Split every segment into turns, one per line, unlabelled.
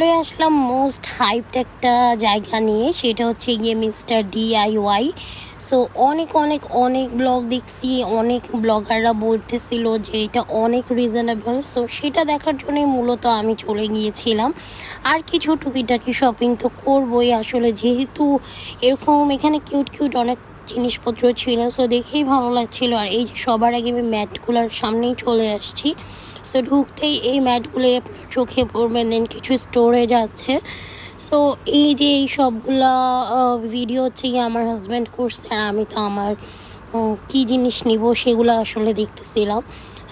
চলে আসলাম most hyped একটা জায়গা নিয়ে, সেটা হচ্ছে গিয়ে মিস্টার DIY। সো অনেক অনেক অনেক ব্লগ দেখছি, অনেক ব্লগাররা বলতেছিল যে এটা অনেক রিজনেবল। সো সেটা দেখার জন্যই মূলত আমি চলে গিয়েছিলাম। আর কিছু টুকিটাকি শপিং তো করবোই আসলে, যেহেতু এরকম এখানে কিউট কিউট অনেক জিনিসপত্র ছিল। সো দেখেই ভালো লাগছিল। আর এই যে সবার আগে আমি ম্যাটগুলোর সামনেই চলে আসছি। সো ঢুকতেই এই ম্যাটগুলো আপনার চোখে পড়বে। দেন কিছু স্টোরেজ আছে। সো এই যে এই সবগুলা ভিডিও হচ্ছে গিয়ে আমার হাজব্যান্ড করছে, আর আমি তো আমার কী জিনিস নিব সেগুলো আসলে দেখতেছিলাম।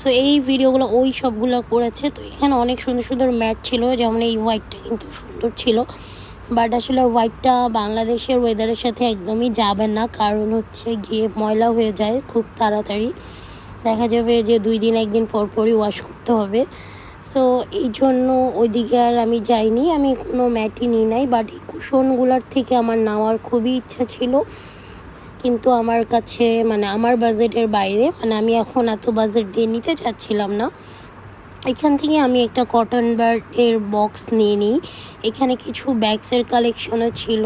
সো এই ভিডিওগুলো ওই সবগুলো করেছে। তো এখানে অনেক সুন্দর সুন্দর ম্যাট ছিল, যেমন এই হোয়াইটটা কিন্তু সুন্দর ছিল। বাট আসলে হোয়াইটটা বাংলাদেশের ওয়েদারের সাথে একদমই যাবে না, কারণ হচ্ছে গিয়ে ময়লা হয়ে যায় খুব তাড়াতাড়ি। দেখা যাবে যে 2 দিন 1 দিন পর পরই ওয়াশ করতে হবে। সো এই জন্য ওইদিকে আর আমি যাইনি, আমি কোনো ম্যাটই নিই নাই। বাট এই কুশনগুলার থেকে আমার নেওয়ার খুবই ইচ্ছা ছিল, কিন্তু আমার কাছে মানে আমার বাজেটের বাইরে, মানে আমি এখন এত বাজেট দিয়ে নিতে চাচ্ছিলাম না। এখান থেকে আমি একটা কটন বার্ডের বক্স নিয়ে নিই। এখানে কিছু ব্যাগসের কালেকশনও ছিল,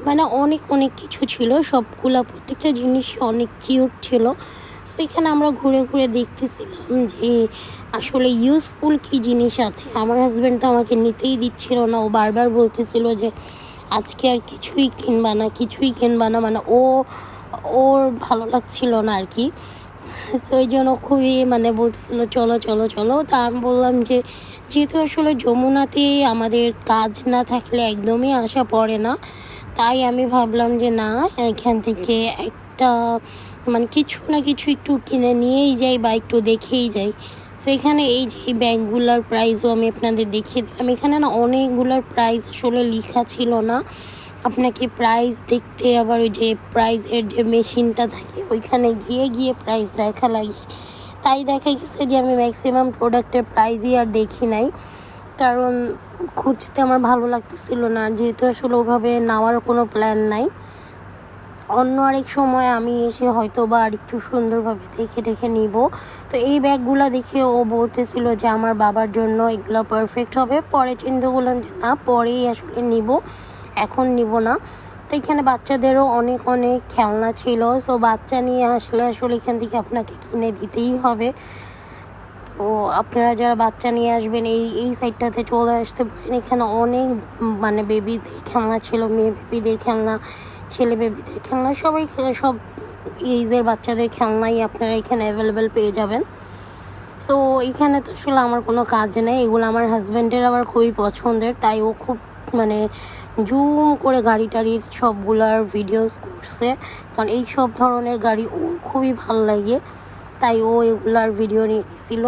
মানে অনেক অনেক কিছু ছিল। সবগুলা প্রত্যেকটা জিনিসই অনেক কিউট ছিল। সো এখানে আমরা ঘুরে ঘুরে দেখতেছিলাম যে আসলে ইউজফুল কী জিনিস আছে। আমার হাজব্যান্ড তো আমাকে নিতেই দিচ্ছিল না, ও বারবার বলতেছিল যে আজকে আর কিছুই কিনবা না, কিছুই কিনবা না, মানে ওর ভালো লাগছিল না আর কি। সো ওই জন্য খুবই মানে বলতেছিল চলো চলো চলো। তা আমি বললাম যে যেহেতু আসলে যমুনাতে আমাদের কাজ না থাকলে একদমই আসা পড়ে না, তাই আমি ভাবলাম যে না, এখান থেকে একটা মানে কিছু না কিছু একটু কিনে নিয়েই যাই বা একটু দেখেই যাই। সো এখানে এই যে এই ব্যাগগুলার প্রাইসও আমি আপনাদের দেখিয়ে দিলাম। এখানে না অনেকগুলোর প্রাইস আসলে লেখা ছিল না, আপনাকে প্রাইস দেখতে আবার ওই যে প্রাইসের যে মেশিনটা থাকে ওইখানে গিয়ে গিয়ে প্রাইস দেখা লাগে। তাই দেখা গেছে যে আমি ম্যাক্সিমাম প্রোডাক্টের প্রাইসই আর দেখি নাই, কারণ খুঁজতে আমার ভালো লাগতেছিল না। যেহেতু আসলে ওভাবে নেওয়ার কোনো প্ল্যান নাই, অন্য আরেক সময় আমি এসে হয়তো বা আর একটু সুন্দরভাবে দেখে দেখে নিব। তো এই ব্যাগগুলো দেখে ও বলতেছিল যে আমার বাবার জন্য এগুলো পারফেক্ট হবে। পরে চিন্তা করলাম যে না, পরেই আসলে নিব, এখন নিব না। তো এখানে বাচ্চাদেরও অনেক অনেক খেলনা ছিল। সো বাচ্চা নিয়ে আসলে আসলে এখান থেকে আপনাকে কিনে দিতেই হবে। তো আপনারা যারা বাচ্চা নিয়ে আসবেন এই সাইডটাতে চলে আসতে পারেন। এখানে অনেক মানে বেবিদের খেলনা ছিল, মেয়ে বেবিদের খেলনা, ছেলে বেবিদের খেলনা, সবাই সব এইজের বাচ্চাদের খেলনাই আপনারা এখানে অ্যাভেলেবেল পেয়ে যাবেন। সো এখানে তো আসলে আমার কোনো কাজ নেই, এগুলো আমার হাজব্যান্ডের আবার খুবই পছন্দের, তাই ও খুব মানে জুম করে গাড়ি টাড়ির সবগুলার ভিডিওস করছে, কারণ এই সব ধরনের গাড়ি ওর খুবই ভালো লাগে, তাই ও এগুলার ভিডিও নিয়ে নিছিল।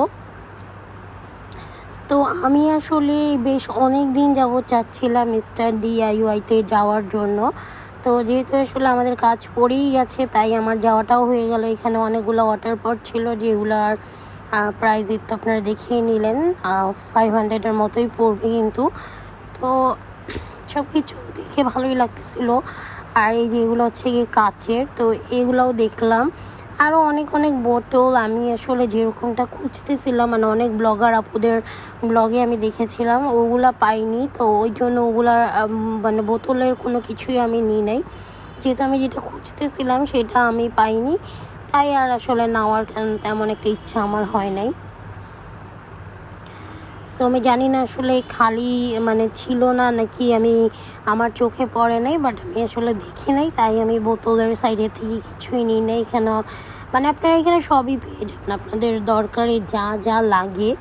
তো আমি আসলে বেশ অনেক দিন যাবত চাচ্ছিলাম মিস্টার DIYতে যাওয়ার জন্য। তো যেহেতু আসলে আমাদের কাজ পড়েই গেছে, তাই আমার যাওয়াটাও হয়ে গেল। এখানে অনেকগুলো ওয়াটার পট ছিল, যেগুলার প্রাইস তো আপনারা দেখিয়ে নিলেন, 500-এর মতোই পড়বে কিন্তু। তো সব কিছু দেখে ভালোই লাগতেছিল। আর এই যেগুলো হচ্ছে গিয়ে কাচের, তো এগুলোও দেখলাম। আরও অনেক অনেক বোতল আমি আসলে যেরকমটা খুঁজতেছিলাম, মানে অনেক ব্লগার আপুদের ব্লগে আমি দেখেছিলাম, ওগুলা পাইনি। তো ওই জন্য ওগুলা মানে বোতলের কোনো কিছুই আমি নিই নাই, যেহেতু আমি যেটা খুঁজতেছিলাম সেটা আমি পাইনি, তাই আর আসলে নেওয়ার তেমন একটা ইচ্ছা আমার হয় নাই। সো আমি জানি না আসলে খালি মানে ছিল না নাকি আমি আমার চোখে পড়ে নাই, বাট আমি আসলে দেখি নাই, তাই আমি বোতলের সাইডে থেকে কিছুই নিই নাই। এখানে মানে আপনারা এখানে সবই পেয়ে যাবেন, আপনাদের দরকারে যা যা লাগে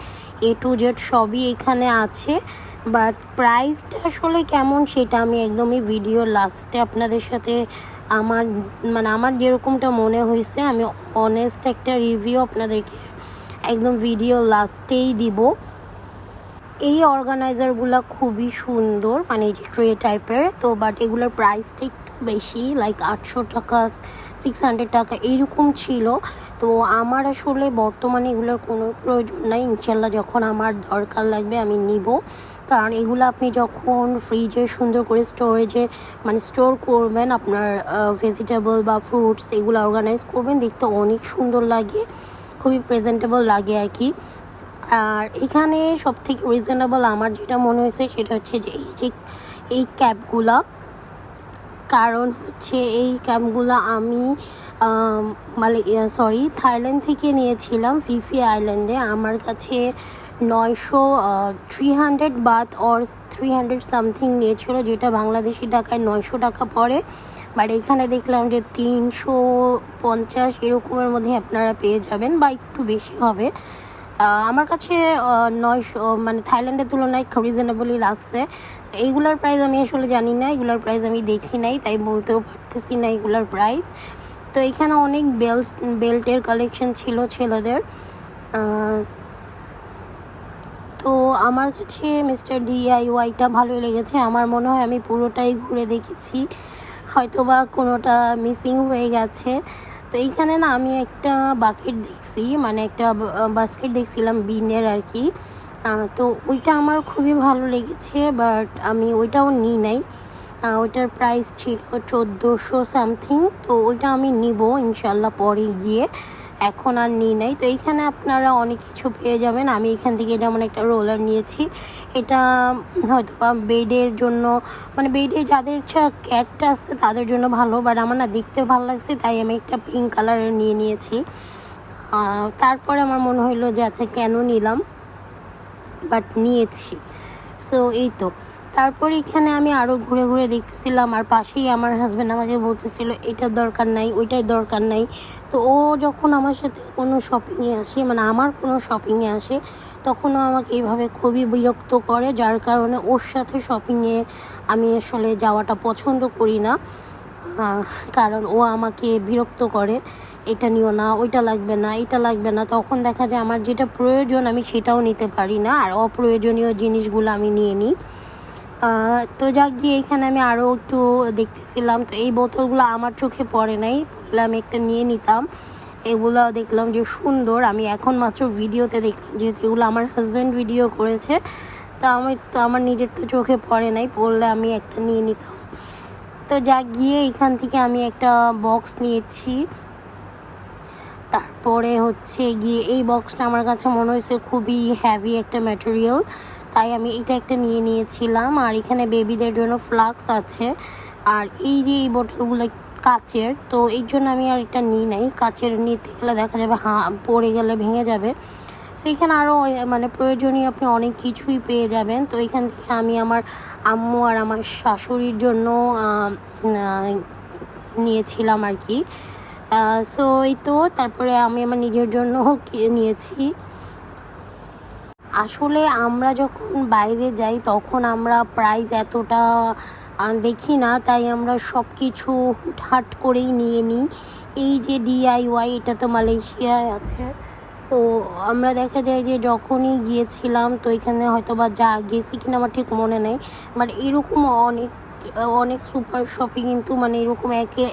A to Z সবই এখানে আছে। বাট প্রাইসটা আসলে কেমন সেটা আমি একদমই ভিডিও লাস্টে আপনাদের সাথে আমার যেরকমটা মনে হয়েছে আমি অনেস্ট একটা রিভিউ আপনাদেরকে একদম ভিডিও লাস্টেই দিব। এই অর্গানাইজারগুলো খুবই সুন্দর, মানে এই যে ট্রে টাইপের। তো বাট এগুলোর প্রাইসটা একটু বেশি, লাইক 800 টাকা 600 টাকা এইরকম ছিল। তো আমার আসলে বর্তমানে এগুলোর কোনো প্রয়োজন নাই, ইনশাল্লাহ যখন আমার দরকার লাগবে আমি নিব। কারণ এগুলো আপনি যখন ফ্রিজে সুন্দর করে স্টোরেজে মানে স্টোর করবেন, আপনার ভেজিটেবল বা ফ্রুটস এগুলো অর্গানাইজ করবেন, দেখতে অনেক সুন্দর লাগে, খুবই প্রেজেন্টেবল লাগে আর কি। আর এখানে সবথেকে রিজনেবল আমার যেটা মনে হয়েছে সেটা হচ্ছে যে এই ক্যাপগুলা, কারণ হচ্ছে এই ক্যাপগুলো আমি থাইল্যান্ড থেকে নিয়েছিলাম ফিফি আইল্যান্ডে। আমার কাছে 300 বাত অর 300 সামথিং নিয়েছিল, যেটা বাংলাদেশি টাকায় 900 টাকা পড়ে। বাট এখানে দেখলাম যে 350 এরকমের মধ্যে আপনারা পেয়ে যাবেন, বা একটু বেশি হবে। আমার কাছে 900 মানে থাইল্যান্ডের তুলনায় রিজনেবলই লাগছে। এইগুলোর প্রাইস আমি আসলে জানি না, এগুলোর প্রাইস আমি দেখি নাই, তাই বলতেও পারতেছি না এগুলোর প্রাইস। তো এখানে অনেক বেল্টের কালেকশন ছিল ছেলেদের। তো আমার কাছে মিস্টার DIYটা ভালোই লেগেছে। আমার মনে হয় আমি পুরোটাই ঘুরে দেখেছি, হয়তো বা কোনোটা মিসিং হয়ে গেছে। তো এইখানে না আমি একটা বাকেট দেখছি, মানে একটা বাস্কেট দেখছিলাম বিনের আর কি। তো ওইটা আমার খুবই ভালো লেগেছে, বাট আমি ওইটাও নিই নাই। ওইটার প্রাইস ছিল 1400 সামথিং। তো ওইটা আমি নিব ইনশাল্লাহ পরে গিয়ে, এখন আর নিই নাই। তো এইখানে আপনারা অনেক কিছু পেয়ে যাবেন। আমি এখান থেকে যেমন একটা রোলার নিয়েছি, এটা হয়তো বা বেডের জন্য, মানে বেডে যাদের ক্যাটটা আছে তাদের জন্য ভালো, বাট আমার না দেখতে ভালো লাগছে, তাই আমি একটা পিঙ্ক কালারের নিয়ে নিয়েছি। তারপরে আমার মনে হইলো যে আচ্ছা কেন নিলাম, বাট নিয়েছি। সো এই তো, তারপর এখানে আমি আরও ঘুরে ঘুরে দেখতেছিলাম, আর পাশেই আমার হাজব্যান্ড আমাকে বলতেছিল এটার দরকার নাই, ওইটার দরকার নাই। তো ও যখন আমার সাথে কোনো শপিংয়ে আসে, মানে আমার কোনো শপিংয়ে আসে, তখনও আমাকে এইভাবে খুবই বিরক্ত করে, যার কারণে ওর সাথে শপিংয়ে আমি আসলে যাওয়াটা পছন্দ করি না। কারণ ও আমাকে বিরক্ত করে, এটা নিও না, ওইটা লাগবে না, এটা লাগবে না। তখন দেখা যায় আমার যেটা প্রয়োজন আমি সেটাও নিতে পারি না, আর অপ্রয়োজনীয় জিনিসগুলো আমি নিয়ে নিই। তো যাক গিয়ে এখানে আমি আরও একটু দেখতেছিলাম। তো এই বোতলগুলো আমার চোখে পড়ে নাই, বললে আমি একটা নিয়ে নিতাম। এগুলো দেখলাম যে সুন্দর, আমি এখন মাত্র ভিডিওতে দেখলাম, যেহেতু এগুলো আমার হাজব্যান্ড ভিডিও করেছে। তো আমার নিজের তো চোখে পড়ে নাই, পড়লে আমি একটা নিয়ে নিতাম। তো যাক গিয়ে এখান থেকে আমি একটা বক্স নিয়েছি। তারপরে হচ্ছে গিয়ে এই বক্সটা আমার কাছে মনে হয়েছে খুবই হ্যাভি একটা ম্যাটেরিয়াল, তাই আমি এটা একটা নিয়ে নিয়েছিলাম। আর এখানে বেবিদের জন্য ফ্লাক্স আছে, আর এই যে এই বোতলগুলো কাচের, তো এই জন্য আমি আর এটা নিই নাই। কাচের নিতে গেলে দেখা যাবে পড়ে গেলে ভেঙে যাবে। সেইখানে আরও মানে প্রয়োজনীয় আপনি অনেক কিছুই পেয়ে যাবেন। তো এখান থেকে আমি আমার আম্মু আর আমার শাশুড়ির জন্য নিয়েছিলাম আর কি। সো এই তো, তারপরে আমি আমার নিজের জন্য নিয়েছি। আসলে আমরা যখন বাইরে যাই তখন আমরা প্রাইস এতটা দেখি না, তাই আমরা সব কিছু হুটহাট করেই নিয়ে নিই। এই যে DIY, এটা তো মালয়েশিয়ায় আছে। সো আমরা দেখা যায় যে যখনই গিয়েছিলাম, তো এখানে হয়তো বা গেছি কিনা আমার ঠিক মনে নেই, বাট এরকম অনেক সুপার শপে কিন্তু মানে এরকম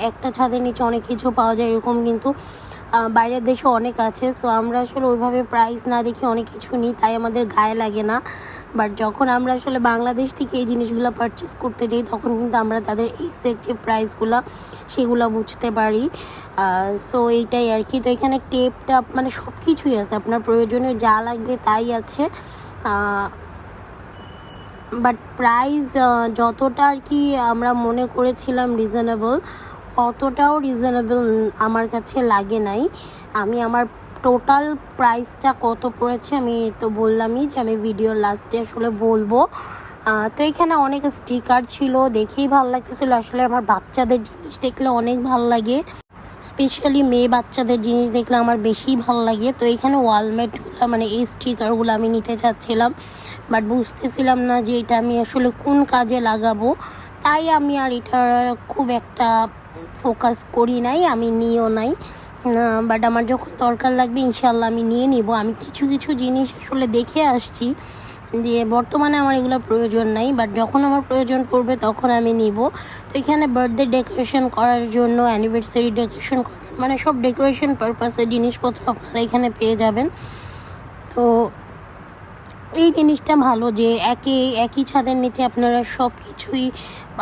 একটা ছাদের নিচে অনেক কিছু পাওয়া যায়, এরকম কিন্তু বাইরের দেশে অনেক আছে। সো আমরা আসলে ওইভাবে প্রাইস না দেখে অনেক কিছু নিই, তাই আমাদের গায়ে লাগে না। বাট যখন আমরা আসলে বাংলাদেশ থেকে এই জিনিসগুলো পারচেস করতে যাই, তখন কিন্তু আমরা তাদের এক্সাক্ট যে প্রাইসগুলো সেগুলো বুঝতে পারি। সো এইটাই আর কি। তো এখানে টেপ মানে সব কিছুই আছে, আপনার প্রয়োজনীয় যা লাগবে তাই আছে। বাট প্রাইস যতটা আর কি আমরা মনে করেছিলাম রিজনেবল, অতটাও রিজনেবল আমার কাছে লাগে নাই। আমি আমার টোটাল প্রাইসটা কত পড়েছে আমি তো বললামই, যে আমি ভিডিওর লাস্টে আসলে বলবো। তো এখানে অনেক স্টিকার ছিল, দেখেই ভালো লাগতেছিল। আসলে আমার বাচ্চাদের জিনিস দেখলে অনেক ভালো লাগে, স্পেশালি মেয়ে বাচ্চাদের জিনিস দেখলে আমার বেশি ভালো লাগে। তো এখানে ওয়ালমেটগুলো মানে এই স্টিকারগুলো আমি নিতে চাচ্ছিলাম, বাট বুঝতেছিলাম না যে এটা আমি আসলে কোন কাজে লাগাবো, তাই আমি আর এটা খুব একটা ফোকাস করি নাই, আমি নিয়েও নাই। বাট আমার যখন দরকার লাগবে ইনশাল্লাহ আমি নিয়ে নিব। আমি কিছু কিছু জিনিস আসলে দেখে আসছি যে বর্তমানে আমার এগুলো প্রয়োজন নাই, বাট যখন আমার প্রয়োজন পড়বে তখন আমি নিব। তো এখানে বার্থডে ডেকোরেশন করার জন্য, অ্যানিভার্সারি ডেকোরেশন মানে সব ডেকোরেশন পারপাসের জিনিসপত্র আপনারা এখানে পেয়ে যাবেন। তো এই জিনিসটা ভালো যে একই ছাদের নিচে আপনারা সব কিছুই,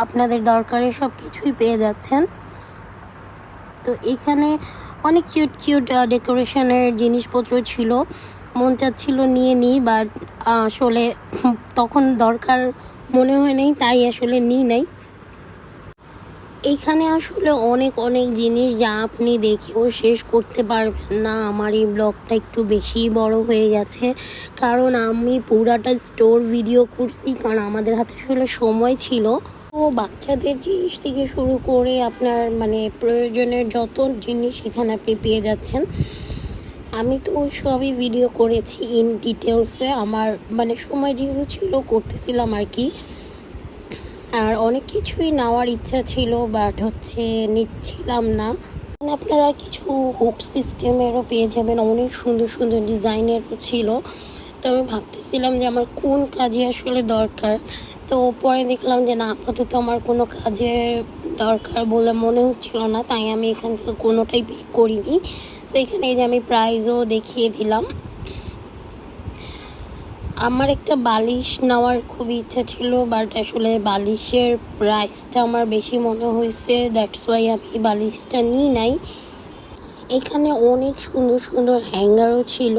আপনাদের দরকারের সব কিছুই পেয়ে যাচ্ছেন। তো এখানে অনেক কিউট ডেকোরেশনের জিনিসপত্র ছিল, মন চাচ্ছিল নিয়ে নিই, বাট আসলে তখন দরকার মনে হয় নাই, তাই আসলে নিই নাই। এইখানে আসলে অনেক অনেক জিনিস যা আপনি দেখেও শেষ করতে পারবেন না। আমার এই ব্লগটা একটু বেশি বড় হয়ে গেছে, কারণ আমি পুরাটা স্টোর ভিডিও করছি, কারণ আমাদের হাতে আসলে সময় ছিল। তো বাচ্চাদের জিনিস থেকে শুরু করে আপনার মানে প্রয়োজনের যত জিনিস এখানে আপনি পেয়ে যাচ্ছেন। আমি তো সবই ভিডিও করেছি ইন ডিটেলসে, আমার মানে সময় যেহেতু ছিল করতেছিলাম আর কি। আর অনেক কিছুই নেওয়ার ইচ্ছা ছিল, বাট নিচ্ছিলাম না। আপনারা কিছু হুক সিস্টেমেরও পেয়ে যাবেন, অনেক সুন্দর সুন্দর ডিজাইনেরও ছিল। তো আমি ভাবতেছিলাম যে আমার কোন কাজে আসলে দরকার। তো পরে দেখলাম যে না, আপাতত আমার কোনো কাজে দরকার বলে মনে হচ্ছিল না, তাই আমি এখান থেকে কোনোটাই পিক করিনি। তো এখানে এই যে আমি প্রাইসও দেখিয়ে দিলাম। আমার একটা বালিশ নেওয়ার খুব ইচ্ছা ছিল, বাট আসলে বালিশের প্রাইসটা আমার বেশি মনে হয়েছে, দ্যাটস ওয়াই আমি বালিশটা নিই নাই। এখানে অনেক সুন্দর সুন্দর হ্যাঙ্গারও ছিল,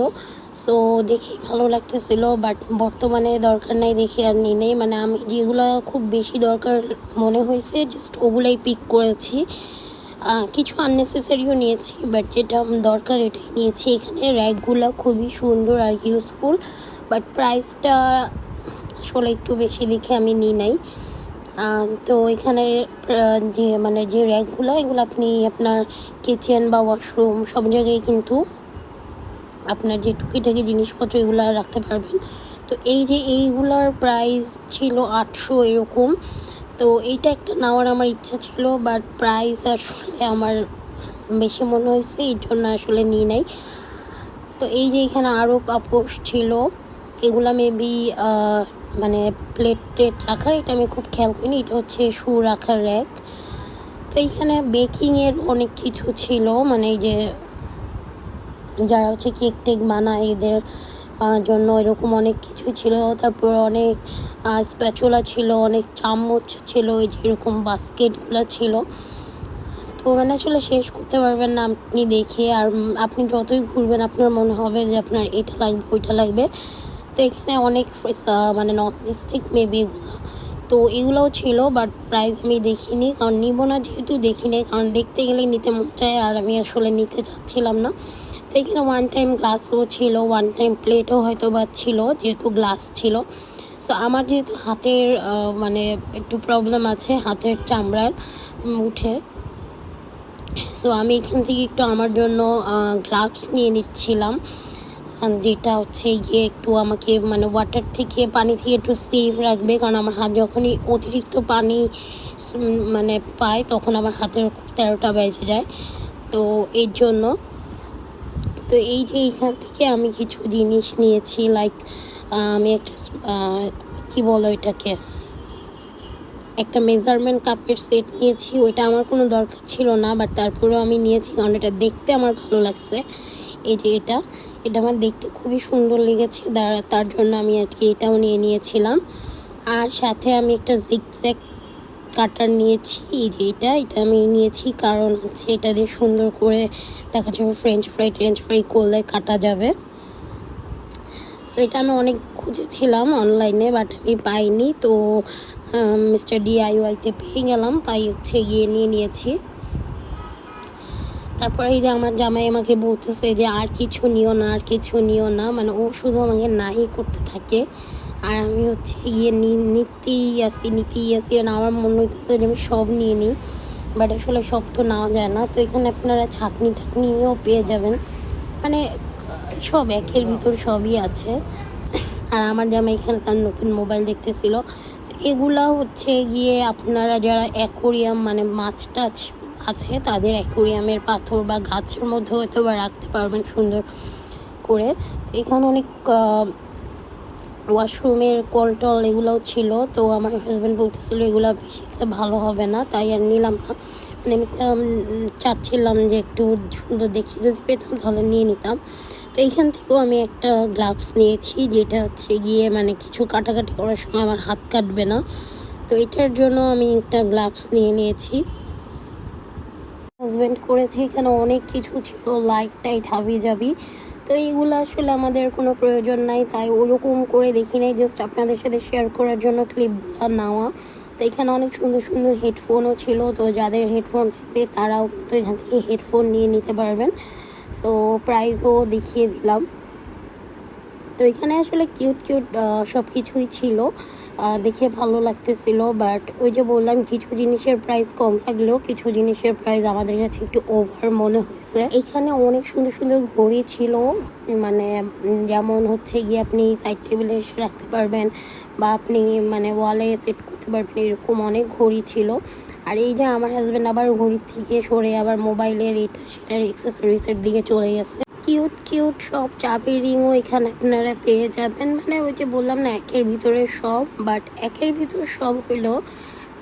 সো দেখেই ভালো লাগতেছিল, বাট বর্তমানে দরকার নাই দেখে আর নিই নেই। মানে আমি যেগুলো খুব বেশি দরকার মনে হয়েছে জাস্ট ওগুলাই পিক করেছি। কিছু আননেসেসারিও নিয়েছি, বাট যেটা দরকার এটাই নিয়েছি। এখানে র্যাকগুলো খুবই সুন্দর আর ইউজফুল, বাট প্রাইসটা আসলে একটু বেশি দেখে আমি নিই নাই। তো এখানে যে র্যাকগুলো, এগুলো আপনি আপনার কিচেন বা ওয়াশরুম সব জায়গায় কিন্তু আপনার যে টুকিটাকি জিনিসপত্র এগুলো রাখতে পারবেন। তো এইগুলার প্রাইস ছিল 800 এরকম। তো এইটা একটা নেওয়ার আমার ইচ্ছা ছিল, বাট প্রাইস আসলে আমার বেশি মনে হয়েছে, এই জন্য আসলে নিই নাই। তো এখানে আরও পাপোশ ছিল, এগুলা মেবি মানে প্লেট রাখার, এটা আমি খুব খেয়াল করিনি। এটা হচ্ছে শু রাখার র্যাক। তো এইখানে বেকিংয়ের অনেক কিছু ছিল, মানে এই যে যারা কেক টেক বানায় এদের জন্য এরকম অনেক কিছু ছিল। তারপর অনেক স্প্যাচুলা ছিল, অনেক চামচ ছিল, এই যে এরকম বাস্কেটগুলো ছিল। তো মানে আসলে শেষ করতে পারবেন না আপনি দেখে, আর আপনি যতই ঘুরবেন আপনার মনে হবে যে আপনার এটা লাগবে ওইটা লাগবে। তো এখানে অনেক মানে নন স্টিক মেবি এগুলো, তো এগুলোও ছিল, বাট প্রাইস আমি দেখিনি, কারণ নিব না যেহেতু দেখিনি, কারণ দেখতে গেলেই নিতে মন চায়, আর আমি আসলে নিতে চাচ্ছিলাম না। তো এখানে ওয়ান টাইম গ্লাসও ছিল, ওয়ান টাইম প্লেটও হয়তো বা ছিল, যেহেতু গ্লাস ছিল। সো আমার যেহেতু হাতের মানে একটু প্রবলেম আছে, হাতের চামড়ার উঠে, সো আমি এখান থেকে একটু আমার জন্য গ্লাভস নিয়ে নিচ্ছিলাম, যেটা গিয়ে একটু আমাকে মানে ওয়াটার থেকে, পানি থেকে একটু সেফ রাখবে, কারণ আমার হাত যখনই অতিরিক্ত পানি মানে পায় তখন আমার হাতের 13টা বেজে যায়। তো এর জন্য তো এইখান থেকে আমি কিছু জিনিস নিয়েছি, লাইক আমি একটা কি বলো এটাকে, একটা মেজারমেন্ট কাপের সেট নিয়েছি। ওইটা আমার কোনো দরকার ছিল না, বাট তারপরেও আমি নিয়েছি, কারণ এটা দেখতে আমার ভালো লাগছে। এই যে এটা আমার দেখতে খুবই সুন্দর লেগেছে, তার জন্য আমি আর কি এটাও নিয়ে নিয়েছিলাম। আর সাথে আমি একটা জিগজ্যাগ কাটার নিয়েছি, এই যে এটা আমি নিয়েছি, কারণ এটা দিয়ে সুন্দর করে দেখা যাবে ফ্রেঞ্চ ফ্রাই করলে কাটা যাবে। তো এটা আমি অনেক খুঁজেছিলাম অনলাইনে, বাট আমি পাইনি। তো মিস্টার DIYতে পেয়ে গেলাম, তাই গিয়ে নিয়ে নিয়েছি। তারপরে এই যে আমার জামাই আমাকে বলতেছে যে আর কিছু নিও না, মানে ও শুধু আমাকে নাই করতে থাকে, আর আমি গিয়ে নিতেই আসি। মানে আমার মনে হইতেছে যে আমি সব নিয়ে নিই, বাট আসলে সব তো নেওয়া যায় না। তো এখানে আপনারা ছাকনিও পেয়ে যাবেন, মানে সব একের ভিতর সবই আছে। আর আমার জামাই এখানে তার নতুন মোবাইল দেখতেছিল। এগুলা গিয়ে আপনারা যারা অ্যাকোরিয়াম মানে মাছ টাছ আছে তাদের অ্যাকোরিয়ামের পাথর বা গাছের মধ্যে হয়তো বা রাখতে পারবেন সুন্দর করে। এখানে অনেক ওয়াশরুমের কলটল এগুলোও ছিল। তো আমার হাজব্যান্ড বলতেছিল এগুলো বেশি একটা ভালো হবে না, তাই আর নিলাম না। মানে আমি চাচ্ছিলাম যে একটু সুন্দর দেখি, যদি পেতাম তাহলে নিয়ে নিতাম। তো এইখান থেকেও আমি একটা গ্লাভস নিয়েছি, যেটা গিয়ে মানে কিছু কাটাকাটি করার সময় আমার হাত কাটবে না। তো এটার জন্য আমি একটা গ্লাভস নিয়ে নিয়েছি। হাজব্যান্ড করেছে এখানে অনেক কিছু ছিল, লাইট টাইট হাবি যাবি। তো এইগুলো আসলে আমাদের কোনো প্রয়োজন নাই, তাই ওরকম করে দেখি নাই, জাস্ট আপনাদের সাথে শেয়ার করার জন্য ক্লিপগুলো নেওয়া। তো এখানে অনেক সুন্দর সুন্দর হেডফোনও ছিল, তো যাদের হেডফোন থাকবে তারাও তো এখান থেকে হেডফোন নিয়ে নিতে পারবেন। সো প্রাইসও দেখিয়ে দিলাম। তো এখানে আসলে কিউট কিউট সব কিছুই ছিল, দেখে ভালো লাগতেছিল। বাট ওই যে বললাম, কিছু জিনিসের প্রাইস কম লাগলেও কিছু জিনিসের প্রাইস আমাদের কাছে একটু ওভার মনে হয়েছে। এখানে অনেক সুন্দর সুন্দর ঘড়ি ছিল, মানে যেমন হচ্ছে গিয়ে আপনি সাইড টেবিলে রাখতে পারবেন বা আপনি মানে ওয়ালে সেট করতে পারবেন, এরকম অনেক ঘড়ি ছিল। আর এই যে আমার হাজব্যান্ড আবার ঘড়ির থেকে সরে আবার মোবাইলের এটা সেটার এক্সেসরিজের দিকে চলে গেছে। কিউট কিউট সব চাবির রিংও এখানে আপনারা পেয়ে যাবেন। মানে ওই যে বললাম না, একের ভিতরে সব, বাট একের ভিতরে সব হইলো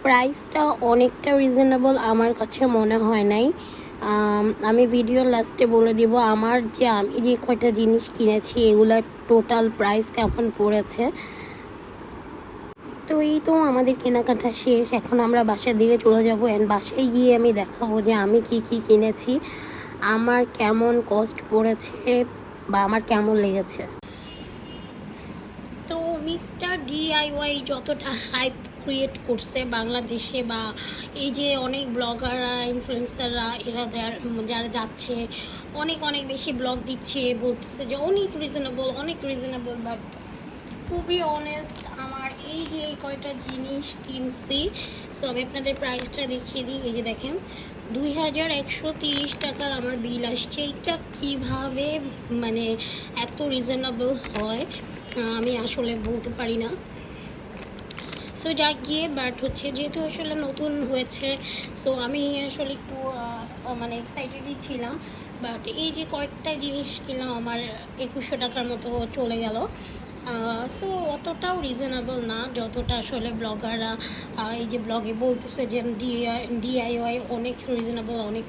প্রাইসটা অনেকটা রিজনেবল আমার কাছে মনে হয় নাই। আমি ভিডিও লাস্টে বলে দিব আমি যে কয়টা জিনিস কিনেছি এগুলার টোটাল প্রাইস কেমন পড়েছে। তো এই তো আমাদের কেনাকাটা শেষ, এখন আমরা বাসার দিকে চলে যাবো। অ্যান্ড বাসায় গিয়ে আমি দেখাবো যে আমি কি কি কিনেছি, আমার কেমন কস্ট পড়েছে বা আমার কেমন লেগেছে। তো মিস্টার ডিআইওয়াই যতটা হাইপ ক্রিয়েট করছে বাংলাদেশে, বা এই যে অনেক ব্লগাররা ইনফ্লুয়েন্সাররা এরা যারা যাচ্ছে অনেক অনেক বেশি ব্লগ দিচ্ছে, বলতেছে যে অনেক reasonable, but to be honest আমার এই যে কয়টা জিনিস কিনছি, সো আমি আপনাদের প্রাইসটা দেখিয়ে দিই। এই যে দেখেন 2130 টাকার আমার বিল আসছে। এটা কিভাবে মানে এত রিজনেবল হয় আমি আসলে বলতে পারি না। সো যাক গিয়ে, বাট হচ্ছে যেহেতু আসলে নতুন হয়েছে, সো আমি আসলে একটু মানে এক্সাইটেডই ছিলাম। বাট এই যে কয়েকটা জিনিস কিনলাম আমার 2100 টাকার মতো চলে গেল। সো অতটাও রিজনেবল না যতটা আসলে ব্লগাররা এই যে ব্লগে বলতেছে যে ডিআইওয়াই অনেক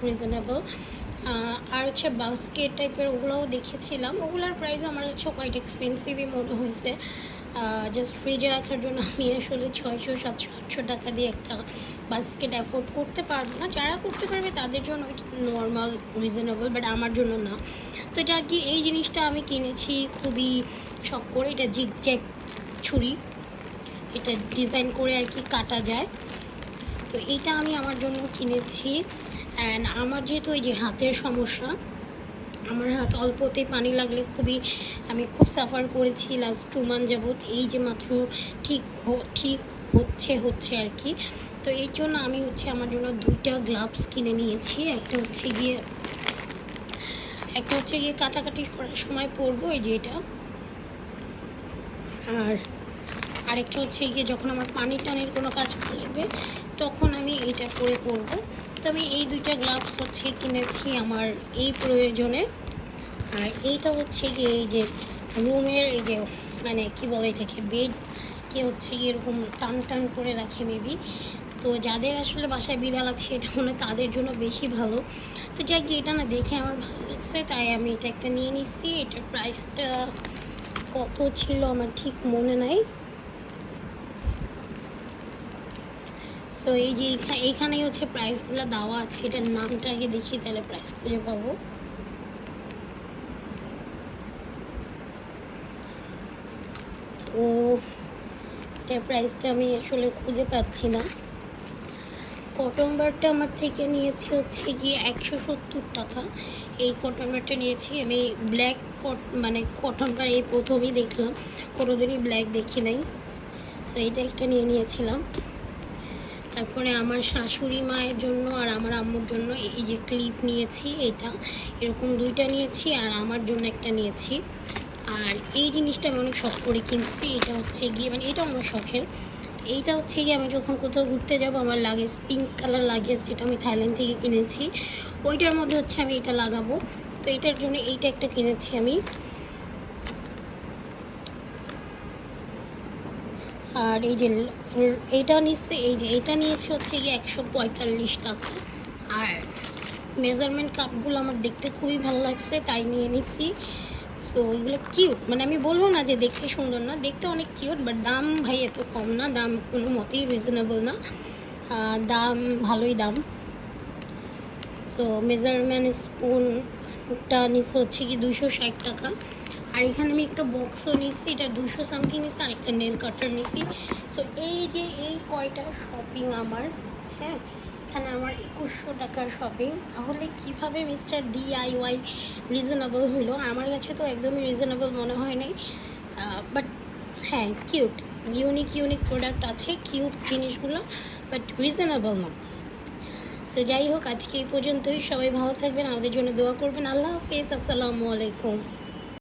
রিজনেবল। আর হচ্ছে বাস্কেট টাইপের ওগুলোও দেখেছিলাম, ওগুলোর প্রাইসও আমার কাছে কোয়াইট এক্সপেন্সিভই মনে হয়েছে। জাস্ট ফ্রিজে রাখার জন্য আমি আসলে 600-700-800 টাকা দিয়ে একটা বাস্কেট অ্যাফোর্ড করতে পারবো না। যারা করতে পারবে তাদের জন্য ইটস নর্মাল রিজনেবল, বাট আমার জন্য না। তো যা কি এই জিনিসটা আমি কিনেছি খুবই শখ করে। এটা জিগজ্যাগ ছুরি, এটা ডিজাইন করে আর কি কাটা যায়। তো এইটা আমি আমার জন্য কিনেছি। অ্যান্ড আমার যেহেতু এই যে হাতের সমস্যা, আমার হাত অল্পতেই পানি লাগলে আমি খুব সাফার করেছি লাস্ট 2 মান্থ যাবৎ। এই যে মাত্র ঠিক হচ্ছে আর কি। তো এই জন্য আমি আমার জন্য 2টা গ্লাভস কিনে নিয়েছি। একটা হচ্ছে গিয়ে কাটাকাটি করার সময় পরবো, এই যে এটা। আর আরেকটা হচ্ছে গিয়ে যখন আমার পানি টানির কোনো কাজ লাগবে তখন আমি এইটা করে পরবো। তো আমি এই 2টা গ্লাভস কিনেছি আমার এই প্রয়োজনে। আর এইটা হচ্ছে গিয়ে এই যে রুমের এই যে মানে কি বলে এটাকে, বেড কে গিয়ে এরকম টান করে রাখে মেবি। তো যাদের আসলে বাসায় বিড়াল আছে এটা মনে তাদের জন্য বেশি ভালো। তো যাক গিয়ে এটা না দেখে আমার ভালো লাগছে, তাই আমি এটা একটা নিয়ে নিচ্ছি। এটার প্রাইসটা কত ছিল আমার ঠিক মনে নাই। সো এই যে এইখানেই প্রাইসগুলো দেওয়া আছে। এটার নামটা আগে দেখি, তাহলে প্রাইস খুঁজে পাবো। ও এটার প্রাইসটা আমি আসলে খুঁজে পাচ্ছি না। কটন বারটা আমার থেকে নিয়েছে গিয়ে 170 টাকা। এই কটন বারটা নিয়েছি আমি। ব্ল্যাক কটন বার এই প্রথমেই দেখলাম, কোনোদিনই ব্ল্যাক দেখি নাই। সো এইটা একটা নিয়েছিলাম। তারপরে আমার শাশুড়ি মায়ের জন্য আর আমার আম্মুর জন্য এই যে ক্লিপ নিয়েছি, এটা এরকম 2টা নিয়েছি, আর আমার জন্য একটা নিয়েছি। আর এই জিনিসটা আমি অনেক শখ করে কিনছি। এটা গিয়ে এটা আমার শখের। এইটা গিয়ে আমি যখন কোথাও ঘুরতে যাব আমার লাগেজ, পিঙ্ক কালার লাগেজ, যেটা আমি থাইল্যান্ড থেকে কিনেছি, ওইটার মধ্যে আমি এটা লাগাবো। তো এটার জন্য এইটা একটা কিনেছি আমি। আর এই যে এইটা নিচ্ছে, এই যে এটা নিয়েছে গিয়ে 145 টাকা। আর মেজারমেন্ট কাপগুলো আমার দেখতে খুবই ভালো লাগছে, তাই নিয়ে নিচ্ছি। সো এগুলো কিউট, আমি বলবো না যে দেখতে সুন্দর না, দেখতে অনেক কিউট, বাট দাম ভাই এত কম না, দাম কোনো মতেই রিজনেবল না, দাম ভালোই দাম। সো মেজারমেন্ট স্পুনটা নিচ্ছে হচ্ছে কি 260 টাকা। আর এখানে আমি একটা বক্সও নিচ্ছি, এটা 200 সামথিং নিচ্ছি, আর একটা নেল কাটার নিচ্ছি। সো এই যে এই কয়টা শপিং আমার, হ্যাঁ, এখানে আমার 2100 টাকার শপিং। তাহলে কিভাবে মিস্টার DIY রিজনেবল হলো? আমার কাছে তো একদমই রিজনেবল মনে হয় নাই, বাট হ্যাঁ কিউট, ইউনিক প্রোডাক্ট আছে, কিউট জিনিসগুলো, বাট রিজনেবল না। সো যাই হোক, আজকে এই পর্যন্তই। সবাই ভালো থাকবেন, আমাদের জন্য দোয়া করবেন। আল্লাহ হাফেজ, আসসালামু আলাইকুম।